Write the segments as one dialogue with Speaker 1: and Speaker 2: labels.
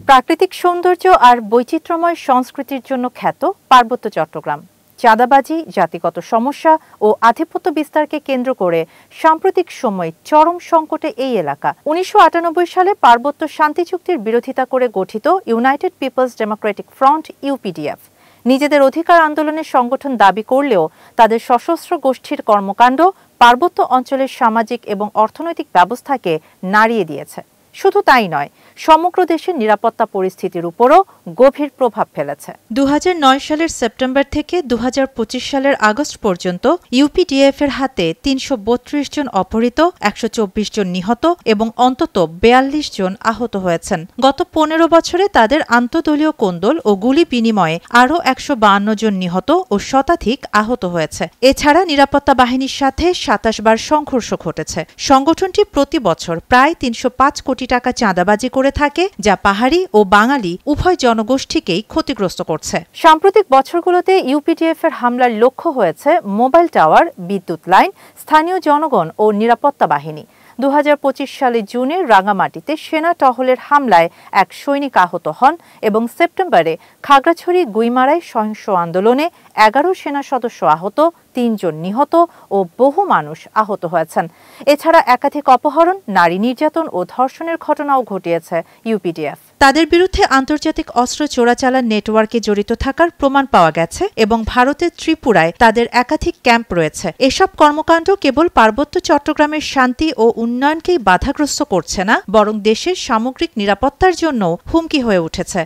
Speaker 1: প্রাকৃতিক সৌন্দর্য আর বৈচিত্র্যময় সংস্কৃতির জন্য খ্যাত পার্বত্য চট্টগ্রাম। চাঁদাবাজি, জাতিগত সমস্যা ও আধিপত্য বিস্তারকে কেন্দ্র করে সাম্প্রতিক সময়ে চরম সংকটে এই এলাকা। ১৯৯৮ সালে পার্বত্য শান্তি চুক্তির বিরোধিতা করে গঠিত United Peoples Democratic Front UPDF নিজেদের অধিকার আন্দোলনের সংগঠন দাবি করলেও তাদের সশস্ত্র গোষ্ঠীর কর্মকাণ্ড পার্বত্য অঞ্চলের সামাজিক এবং অর্থনৈতিক ব্যবস্থাকে নাড়িয়ে দিয়েছে। শুধু তাই নয়, সমগ্র দেশের নিরাপত্তা পরিস্থিতির উপরও গভীর প্রভাব ফেলেছে। ২০০৯ সালের সেপ্টেম্বর থেকে ২০২৫ সালের আগস্ট পর্যন্ত ইউপিডিএফ এর হাতে ৩৩২ জন অপহৃত, ১২৪ জন নিহত এবং অন্তত ৪২ জন আহত হয়েছেন। গত ১৫ বছরে তাদের আন্তঃদলীয় কোন্দল ও গুলি বিনিময়ে আরও ১৫২ জন নিহত ও শতাধিক আহত হয়েছে। এছাড়া নিরাপত্তা বাহিনীর সাথে ২৭ বার সংঘর্ষ ঘটেছে। সংগঠনটি প্রতি বছর প্রায় ৩০৫ কোটি টাকা চাঁদাবাজি করে থাকে, যা পাহাড়ি ও বাঙালি উভয় জনগোষ্ঠীকেই ক্ষতিগ্রস্ত করছে। সাম্প্রতিক বছরগুলোতে ইউপিডিএফ এর হামলার লক্ষ্য হয়েছে মোবাইল টাওয়ার, বিদ্যুৎ লাইন, স্থানীয় জনগণ ও নিরাপত্তা বাহিনী। ২০২৫ সালে জুনে রাঙামাটিতে সেনা টহলের হামলায় এক সৈনিক আহত হন এবং সেপ্টেম্বরে খাগড়াছড়ি গুইমারায় সহিংস আন্দোলনে ১১ সেনা সদস্য আহত, ৩ জন নিহত ও বহু মানুষ আহত হয়েছেন। এছাড়া একাধিক অপহরণ, নারী নির্যাতন ও ধর্ষণের ঘটনাও ঘটিয়েছে ইউপিডিএফ। তাদের বিরুদ্ধে আন্তর্জাতিক অস্ত্র চোরাচালান নেটওয়ার্কে জড়িত থাকার প্রমাণ পাওয়া গেছে এবং ভারতের ত্রিপুরায় তাদের একাধিক ক্যাম্প রয়েছে। এসব কর্মকাণ্ড কেবল পার্বত্য চট্টগ্রামের শান্তি ও উন্নয়নকেই বাধাগ্রস্ত করছে না, বরং দেশের সামগ্রিক নিরাপত্তার জন্য হুমকি হয়ে উঠেছে।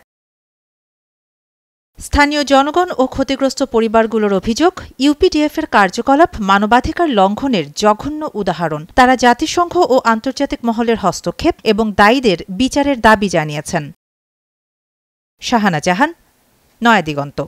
Speaker 1: স্থানীয় জনগণ ও ক্ষতিগ্রস্ত পরিবারগুলোর অভিযোগ, ইউপিডিএফ এর কার্যকলাপ মানবাধিকার লঙ্ঘনের জঘন্য উদাহরণ। তারা জাতিসংঘ ও আন্তর্জাতিক মহলের হস্তক্ষেপ এবং দায়ীদের বিচারের দাবি জানিয়েছেন। শাহানা জাহান, নয়াদিগন্ত।